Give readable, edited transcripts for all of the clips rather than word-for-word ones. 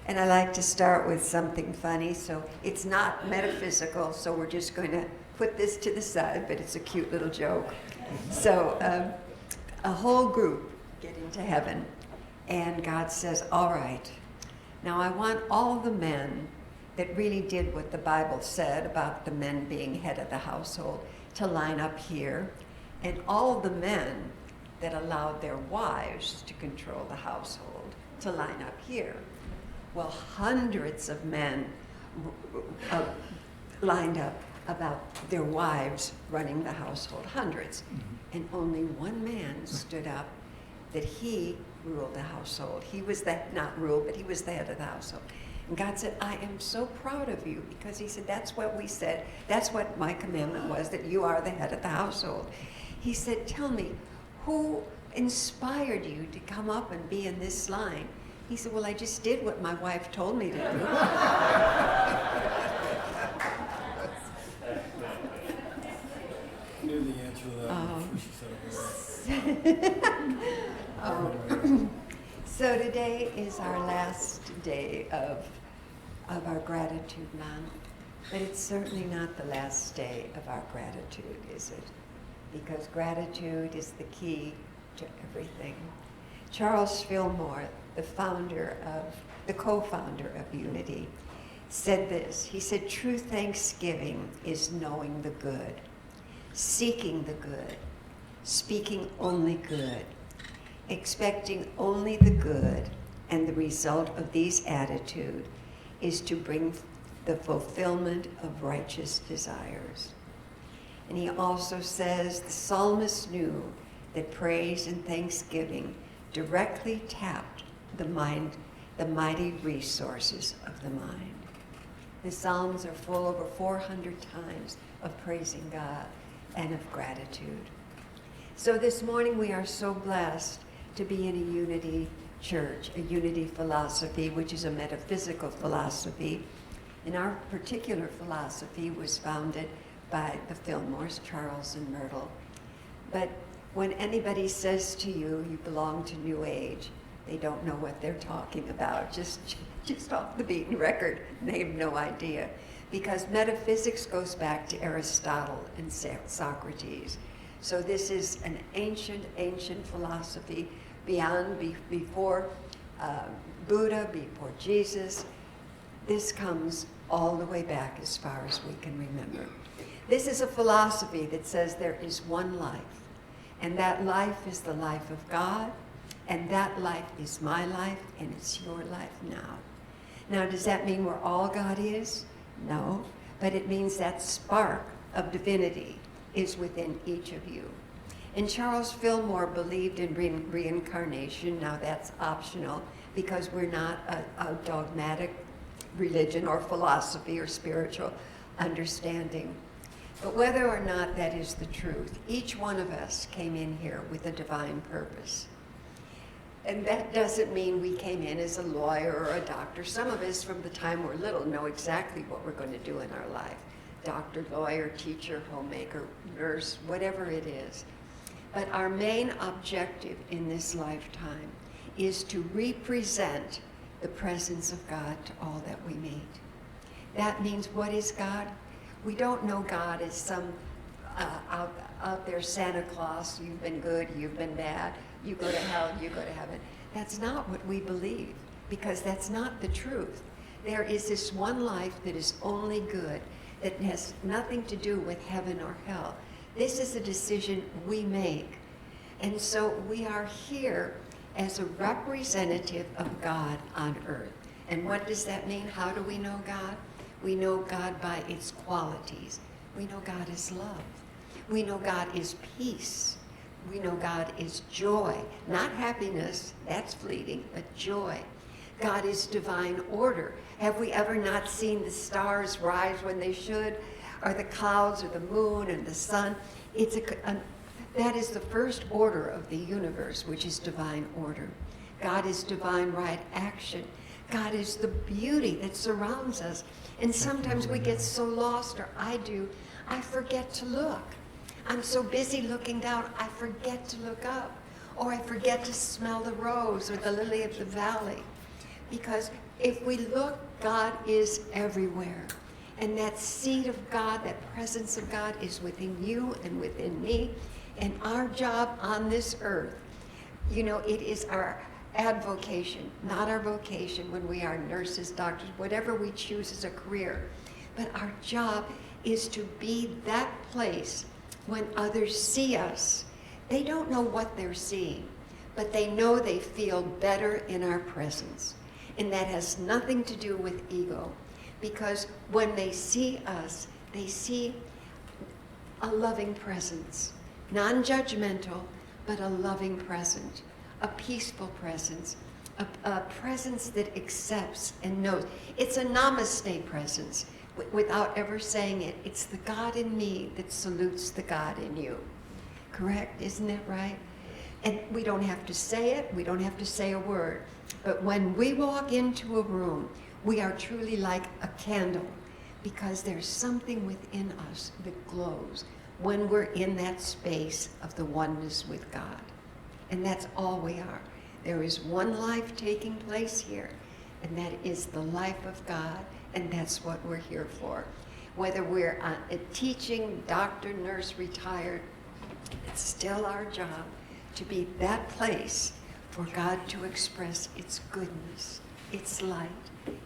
And I like to start with something funny, so it's not metaphysical, so we're just going to put this to the side, but it's a cute little joke. So a whole group get into heaven, and God says, all right, now I want all the men that really did what the Bible said about the men being head of the household to line up here, and all the men that allowed their wives to control the household to line up here. Well, hundreds of men lined up about their wives running the household, hundreds. And only one man stood up that he ruled the household. He was not ruled, but he was the head of the household. And God said, I am so proud of you, because he said, that's what we said. That's what my commandment was, that you are the head of the household. He said, tell me, who inspired you to come up and be in this line? He said, well, I just did what my wife told me to do. I knew the answer to that before she said it. So today is our last day of our gratitude month, but it's certainly not the last day of our gratitude, is it? Because gratitude is the key to everything. Charles Fillmore, the co-founder of Unity, said this. He said, true thanksgiving is knowing the good, seeking the good, speaking only good, expecting only the good, and the result of these attitudes is to bring the fulfillment of righteous desires. And he also says the psalmist knew that praise and thanksgiving directly tapped the mighty resources of the mind. The Psalms are full over 400 times of praising God and of gratitude. So this morning we are so blessed to be in a unity church, a unity philosophy, which is a metaphysical philosophy. And our particular philosophy was founded by the Fillmores, Charles and Myrtle. But when anybody says to you, you belong to New Age, they don't know what they're talking about, just off the beaten record. They have no idea. Because metaphysics goes back to Aristotle and Socrates. So this is an ancient philosophy before Buddha, before Jesus. This comes all the way back as far as we can remember. This is a philosophy that says there is one life, and that life is the life of God, and that life is my life, and it's your life now. Now, does that mean we're all God is? No, but it means that spark of divinity is within each of you. And Charles Fillmore believed in reincarnation. Now that's optional because we're not a dogmatic religion or philosophy or spiritual understanding. But whether or not that is the truth, each one of us came in here with a divine purpose. And that doesn't mean we came in as a lawyer or a doctor. Some of us from the time we're little know exactly what we're going to do in our life. Doctor, lawyer, teacher, homemaker, nurse, whatever it is. But our main objective in this lifetime is to represent the presence of God to all that we meet. That means, what is God? We don't know God as some out there Santa Claus, you've been good, you've been bad, you go to hell, you go to heaven. That's not what we believe, because that's not the truth. There is this one life that is only good, that has nothing to do with heaven or hell. This is a decision we make. And so we are here as a representative of God on earth. And what does that mean? How do we know God? We know God by its qualities. We know God is love. We know God is peace. We know God is joy. Not happiness, that's fleeting, but joy. God is divine order. Have we ever not seen the stars rise when they should? Or the clouds, or the moon, and the sun? That is the first order of the universe, which is divine order. God is divine right action. God is the beauty that surrounds us. And sometimes we get so lost, or I do, I forget to look. I'm so busy looking down, I forget to look up. Or I forget to smell the rose or the lily of the valley. Because If we look, God is everywhere. And that seed of God, that presence of God is within you and within me. And our job on this earth, you know, it is our avocation, not our vocation when we are nurses, doctors, whatever we choose as a career. But our job is to be that place when others see us. They don't know what they're seeing, but they know they feel better in our presence. And that has nothing to do with ego, because when they see us, they see a loving presence, non-judgmental, but a loving presence, a peaceful presence, a presence that accepts and knows. It's a namaste presence without ever saying it. It's the God in me that salutes the God in you. Correct? Isn't that right? And we don't have to say it. We don't have to say a word. But when we walk into a room, we are truly like a candle, because there's something within us that glows when we're in that space of the oneness with God. And that's all we are. There is one life taking place here, and that is the life of God, and that's what we're here for. Whether we're a teaching, doctor, nurse, retired, it's still our job to be that place for God to express its goodness, its light,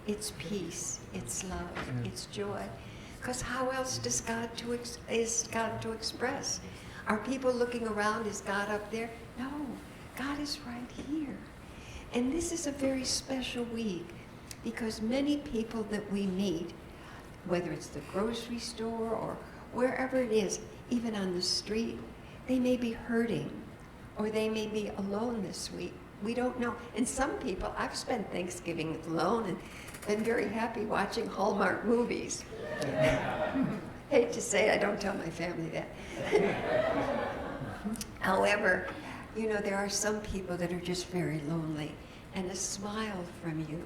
its peace, its love, its joy. Because how else is God to express? Are people looking around? Is God up there? No, God is right here. And this is a very special week, because many people that we meet, whether it's the grocery store or wherever it is, even on the street, they may be hurting, or they may be alone this week. We don't know. And some people, I've spent Thanksgiving alone and been very happy watching Hallmark movies. Hate to say it, I don't tell my family that. However, you know, there are some people that are just very lonely, and a smile from you,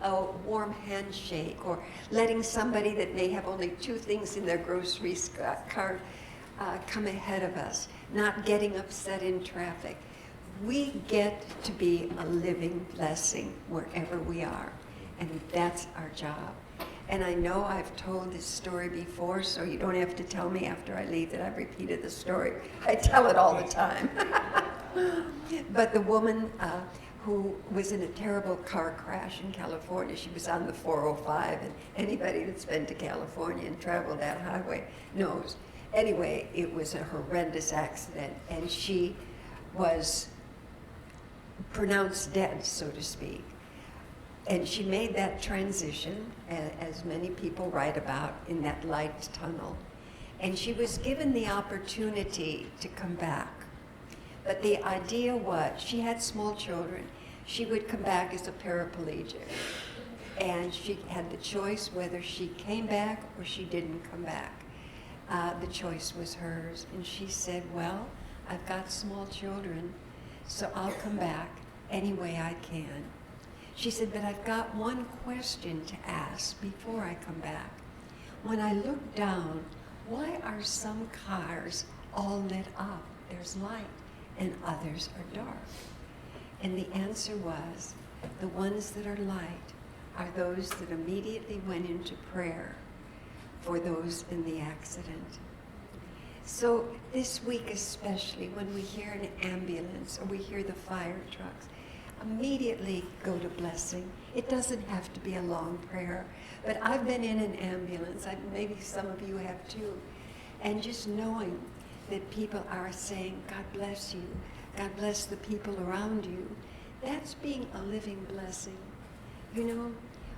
a warm handshake, or letting somebody that may have only 2 things in their grocery cart come ahead of us, not getting upset in traffic. We get to be a living blessing wherever we are, and that's our job. And I know I've told this story before, so you don't have to tell me after I leave that I've repeated the story. I tell it all the time. But the woman who was in a terrible car crash in California, she was on the 405, and anybody that's been to California and traveled that highway knows. Anyway, it was a horrendous accident, and she was pronounced dead, so to speak. And she made that transition, as many people write about, in that light tunnel. And she was given the opportunity to come back. But the idea was, she had small children. She would come back as a paraplegic. And she had the choice whether she came back or she didn't come back. The choice was hers. And she said, well, I've got small children, so I'll come back any way I can. She said, but I've got one question to ask before I come back. When I look down, why are some cars all lit up? There's light, and others are dark. And the answer was, the ones that are light are those that immediately went into prayer for those in the accident. So this week especially, when we hear an ambulance or we hear the fire trucks, immediately go to blessing. It doesn't have to be a long prayer, but I've been in an ambulance, maybe some of you have too, and just knowing that people are saying, God bless you, God bless the people around you, that's being a living blessing. You know,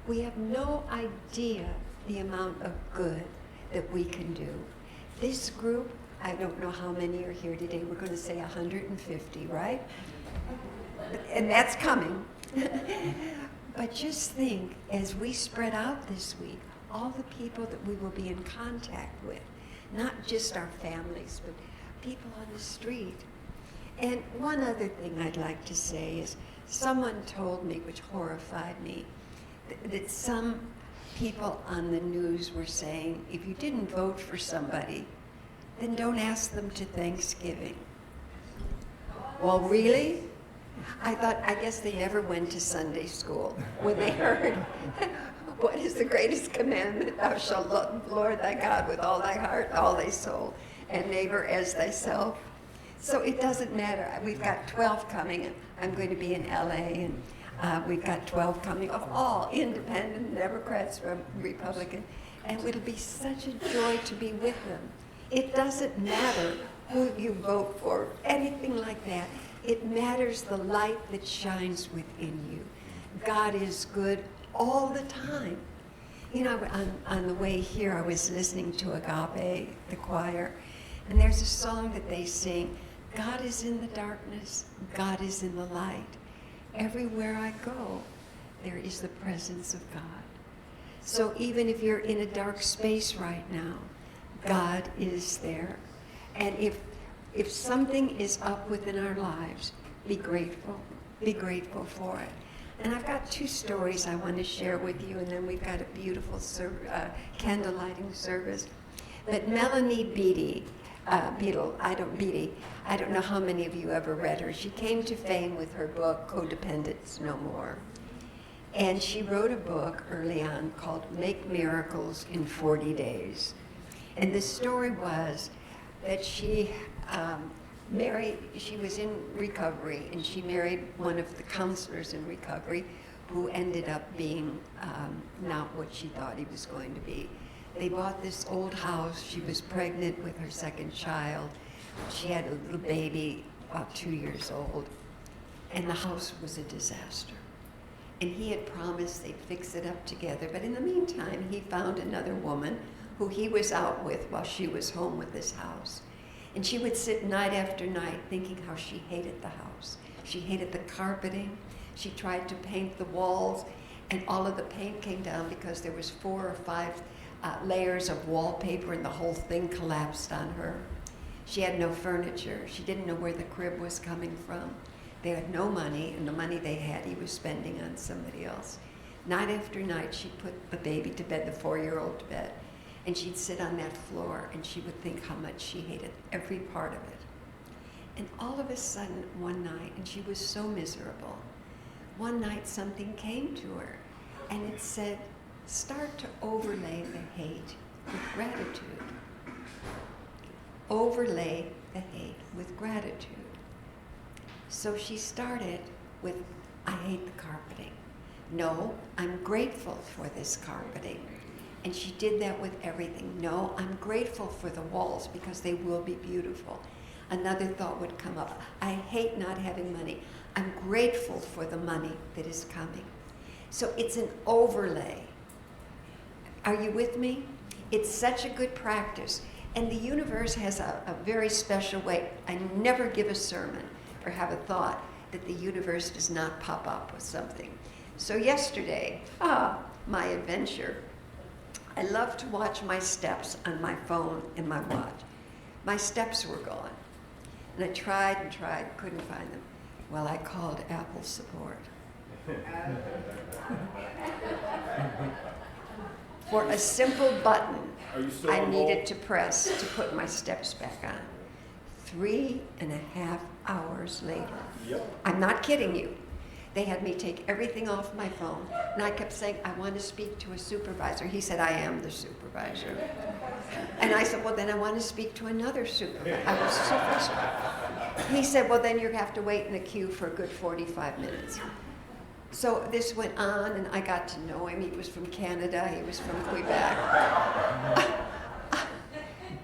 we have no idea the amount of good that we can do. This group, I don't know how many are here today, we're going to say 150, right? And that's coming. But just think, as we spread out this week, all the people that we will be in contact with, not just our families, but people on the street. And one other thing I'd like to say is, someone told me, which horrified me, that some people on the news were saying, if you didn't vote for somebody, then don't ask them to Thanksgiving. Well, really? I thought, I guess they never went to Sunday school when they heard, what is the greatest commandment? Thou shalt love the Lord thy God with all thy heart, all thy soul, and neighbor as thyself. So it doesn't matter. We've got 12 coming. I'm going to be in LA, and we've got 12 coming of all independent, Democrats, Republican, and it'll be such a joy to be with them. It doesn't matter who you vote for, anything like that. It matters the light that shines within you. God is good all the time. You know, on the way here, I was listening to Agape, the choir, and there's a song that they sing, God is in the darkness, God is in the light. Everywhere I go, there is the presence of God. So even if you're in a dark space right now, God is there. And if something is up within our lives, be grateful. Be grateful for it. And I've got 2 stories I want to share with you, and then we've got a beautiful candle lighting service. But Melanie Beattie, I don't know how many of you ever read her. She came to fame with her book, Codependence No More. And she wrote a book early on called Make Miracles in 40 Days. And the story was that she was in recovery, and she married one of the counselors in recovery who ended up being not what she thought he was going to be. They bought this old house. She was pregnant with her second child. She had a little baby about 2 years old, and the house was a disaster. And he had promised they'd fix it up together, but in the meantime, he found another woman who he was out with while she was home with this house. And she would sit night after night thinking how she hated the house. She hated the carpeting. She tried to paint the walls, and all of the paint came down because there was 4 or 5 layers of wallpaper, and the whole thing collapsed on her. She had no furniture. She didn't know where the crib was coming from. They had no money, and the money they had he was spending on somebody else. Night after night, she put the baby to bed, the 4-year-old to bed, and she'd sit on that floor, and she would think how much she hated every part of it. And all of a sudden, one night, and she was so miserable, one night something came to her, and it said, start to overlay the hate with gratitude. Overlay the hate with gratitude. So she started with, I hate the carpeting. No, I'm grateful for this carpeting. And she did that with everything. No, I'm grateful for the walls because they will be beautiful. Another thought would come up. I hate not having money. I'm grateful for the money that is coming. So it's an overlay. Are you with me? It's such a good practice. And the universe has a very special way. I never give a sermon or have a thought that the universe does not pop up with something. So yesterday, my adventure, I love to watch my steps on my phone and my watch. My steps were gone. And I tried and tried, couldn't find them. Well, I called Apple support. For a simple button I needed to press to put my steps back on. 3.5 hours later. Yep. I'm not kidding you. They had me take everything off my phone, and I kept saying, I want to speak to a supervisor. He said, I am the supervisor. And I said, well, then I want to speak to another supervisor. I was so frustrated. He said, well, then you have to wait in the queue for a good 45 minutes. So this went on, and I got to know him. He was from Canada. He was from Quebec.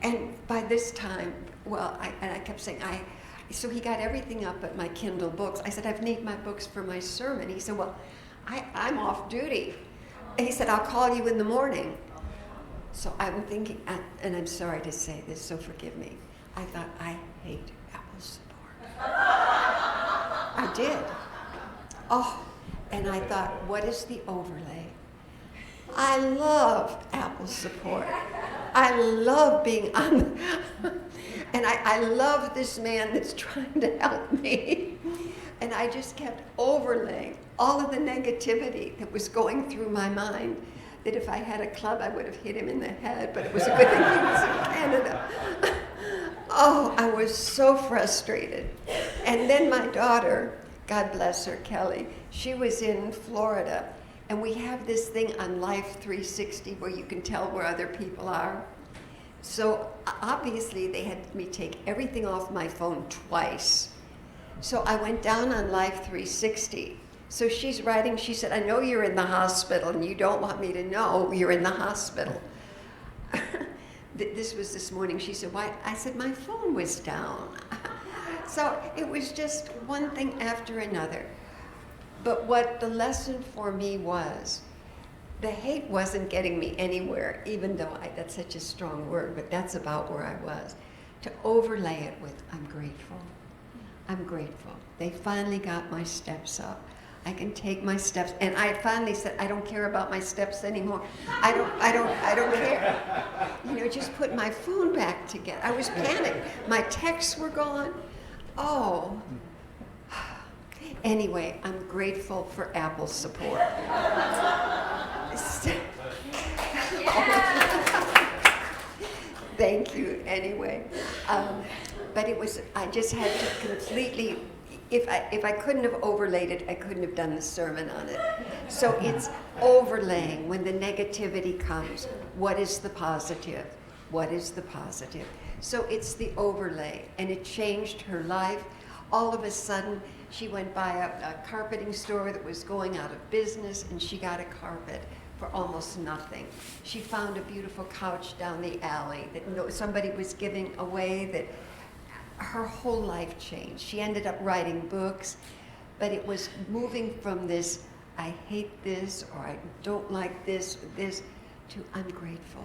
And by this time, I kept saying, so he got everything up at my Kindle books. I said, I've need my books for my sermon. He said, well, I'm off duty. And he said, I'll call you in the morning. So I'm thinking, and I'm sorry to say this, so forgive me. I thought, I hate Apple support. I did. Oh, and I thought, what is the overlay? I love Apple support. I love being on, and I love this man that's trying to help me. And I just kept overlaying all of the negativity that was going through my mind, that if I had a club, I would have hit him in the head, but it was a good thing he was in Canada. Oh, I was so frustrated. And then my daughter, God bless her, Kelly. She was in Florida, and we have this thing on Life 360 where you can tell where other people are. So obviously they had me take everything off my phone twice. So I went down on Life 360. So she's writing, she said, I know you're in the hospital and you don't want me to know you're in the hospital. This was this morning. She said, why? I said, my phone was down. So it was just one thing after another. But what the lesson for me was, the hate wasn't getting me anywhere, even though that's such a strong word, but that's about where I was. To overlay it with, I'm grateful. I'm grateful. They finally got my steps up. I can take my steps, and I finally said, I don't care about my steps anymore. I don't care. You know, just put my phone back together. I was panicked. My texts were gone. Oh. Anyway, I'm grateful for Apple's support. Thank you, anyway. But it was, I just had to completely, if I couldn't have overlaid it, I couldn't have done the sermon on it. So it's overlaying when the negativity comes. What is the positive? What is the positive? So it's the overlay, and it changed her life. All of a sudden, she went by a carpeting store that was going out of business, and she got a carpet for almost nothing. She found a beautiful couch down the alley that somebody was giving away, that her whole life changed. She ended up writing books, but it was moving from this, I hate this, or I don't like this, to I'm grateful.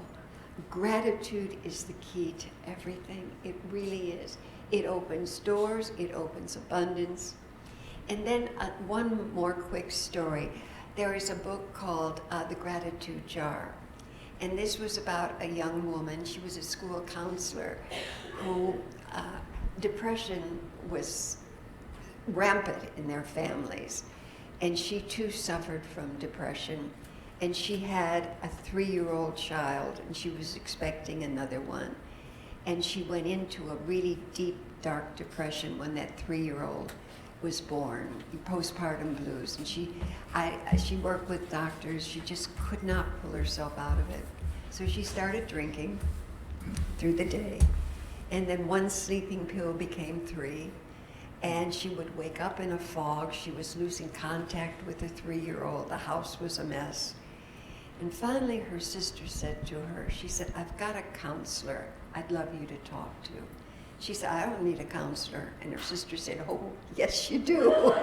Gratitude is the key to everything. It really is. It opens doors, it opens abundance. And then one more quick story. There is a book called The Gratitude Jar. And this was about a young woman. She was a school counselor who depression was rampant in their families. And she too suffered from depression. And she had a 3-year-old child, and she was expecting another one. And she went into a really deep, dark depression when that 3-year-old was born, postpartum blues. And she worked with doctors. She just could not pull herself out of it. So she started drinking through the day. And then one sleeping pill became 3. And she would wake up in a fog. She was losing contact with the 3-year-old. The house was a mess. And finally, her sister said to her, she said, I've got a counselor I'd love you to talk to. She said, I don't need a counselor. And her sister said, oh, yes, you do.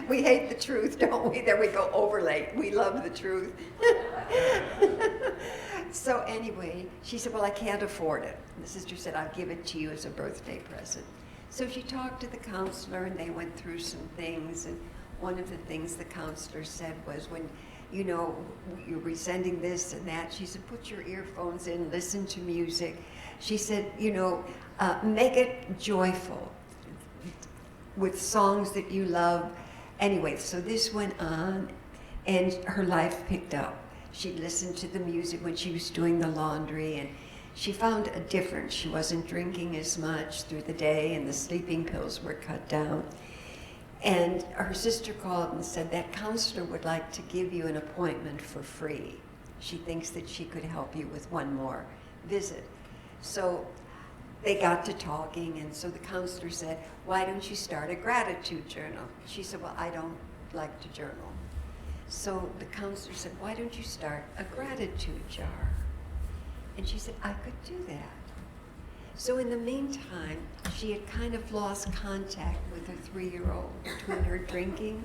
We hate the truth, don't we? There we go, overlay. We love the truth. So anyway, she said, well, I can't afford it. And the sister said, I'll give it to you as a birthday present. So she talked to the counselor, and they went through some things. And one of the things the counselor said was, when you know, you're resenting this and that. She said, put your earphones in, listen to music. She said, you know, make it joyful with songs that you love. Anyway, so this went on, and her life picked up. She listened to the music when she was doing the laundry, and she found a difference. She wasn't drinking as much through the day, and the sleeping pills were cut down. And her sister called and said, that counselor would like to give you an appointment for free. She thinks that she could help you with one more visit. So they got to talking, and so the counselor said, why don't you start a gratitude journal? She said, well, I don't like to journal. So the counselor said, why don't you start a gratitude jar? And she said, I could do that. So in the meantime, she had kind of lost contact with her 3-year-old between her drinking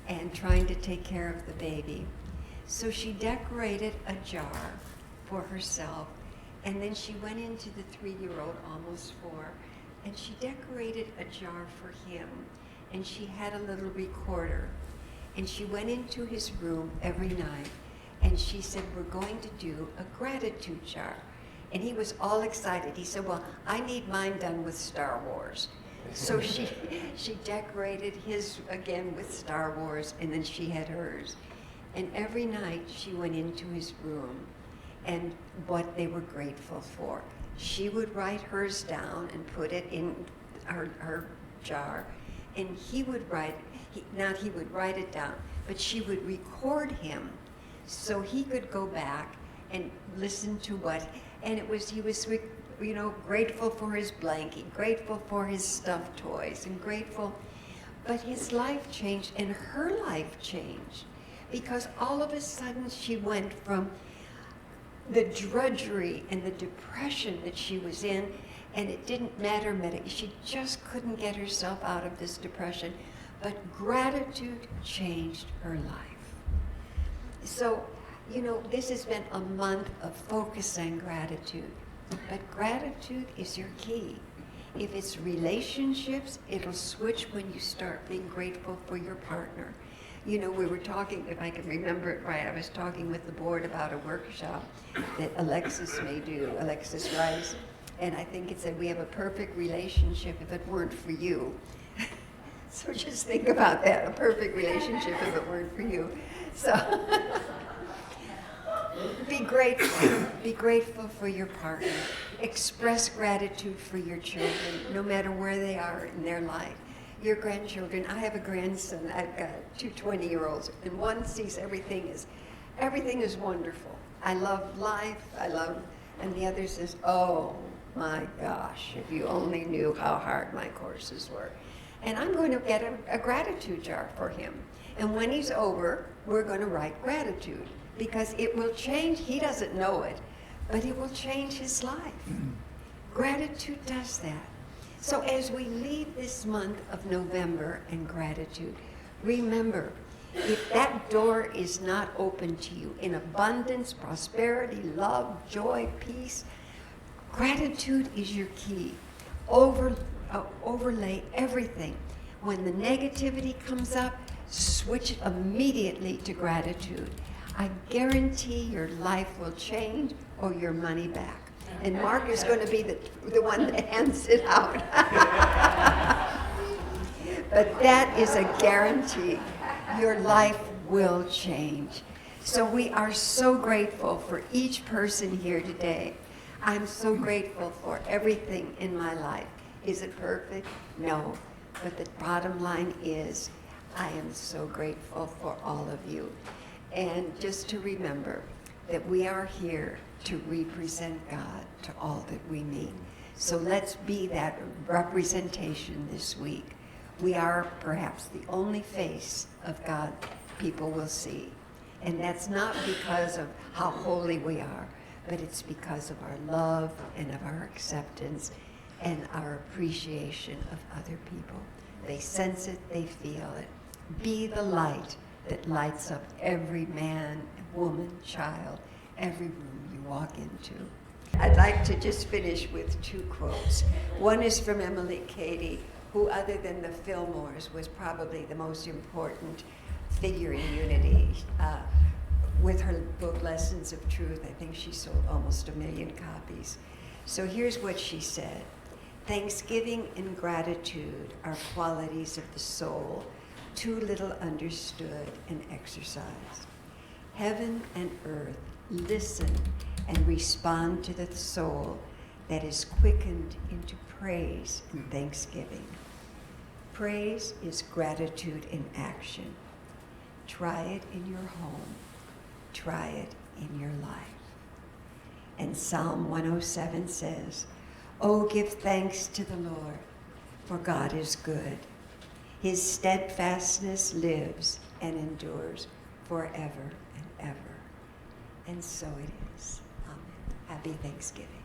and trying to take care of the baby. So she decorated a jar for herself, and then she went into the 3-year-old, almost 4, and she decorated a jar for him, and she had a little recorder. And she went into his room every night, and she said, we're going to do a gratitude jar. And he was all excited. He said, well, I need mine done with Star Wars. So she decorated his, again, with Star Wars, and then she had hers. And every night she went into his room and what they were grateful for. She would write hers down and put it in her jar, and he would write, not he would write it down, but she would record him so he could go back and listen to what, and he was, grateful for his blanket, grateful for his stuffed toys, and grateful, but his life changed, and her life changed, because all of a sudden she went from the drudgery and the depression that she was in, and it didn't matter, she just couldn't get herself out of this depression, but gratitude changed her life. So, this has been a month of focus on gratitude, but gratitude is your key. If it's relationships, it'll switch when you start being grateful for your partner. We were talking, if I can remember it right, I was talking with the board about a workshop that Alexis Rice, and I think it said, we have a perfect relationship if it weren't for you. So just think about that, a perfect relationship if it weren't for you. So be grateful for your partner. Express gratitude for your children, no matter where they are in their life. Your grandchildren, I have a grandson, I've got two 20-year-olds, and one sees everything is wonderful. I love life, and the other says, oh my gosh, if you only knew how hard my courses were. And I'm going to get a gratitude jar for him. And when he's over, we're going to write gratitude, because it will change, he doesn't know it, but it will change his life. Gratitude does that. So as we leave this month of November and gratitude, remember, if that door is not open to you in abundance, prosperity, love, joy, peace, gratitude is your key. Overlay everything. When the negativity comes up, switch it immediately to gratitude. I guarantee your life will change or your money back. And Mark is going to be the one that hands it out. But that is a guarantee. Your life will change. So we are so grateful for each person here today. I'm so grateful for everything in my life. Is it perfect? No. But the bottom line is, I am so grateful for all of you. And just to remember that we are here to represent God to all that we meet. So let's be that representation this week. We are perhaps the only face of God people will see. And that's not because of how holy we are, but it's because of our love and of our acceptance and our appreciation of other people. They sense it, they feel it. Be the light that lights up every man, woman, child, every room you walk into. I'd like to just finish with two quotes. One is from Emily Cady, who, other than the Fillmores, was probably the most important figure in unity. With her book, Lessons of Truth, I think she sold almost 1 million copies. So here's what she said. Thanksgiving and gratitude are qualities of the soul, too little understood and exercised. Heaven and earth listen and respond to the soul that is quickened into praise and thanksgiving. Praise is gratitude in action. Try it in your home. Try it in your life. And Psalm 107 says, "Oh, give thanks to the Lord, for God is good. His steadfastness lives and endures forever and ever." And so it is. Amen. Happy Thanksgiving.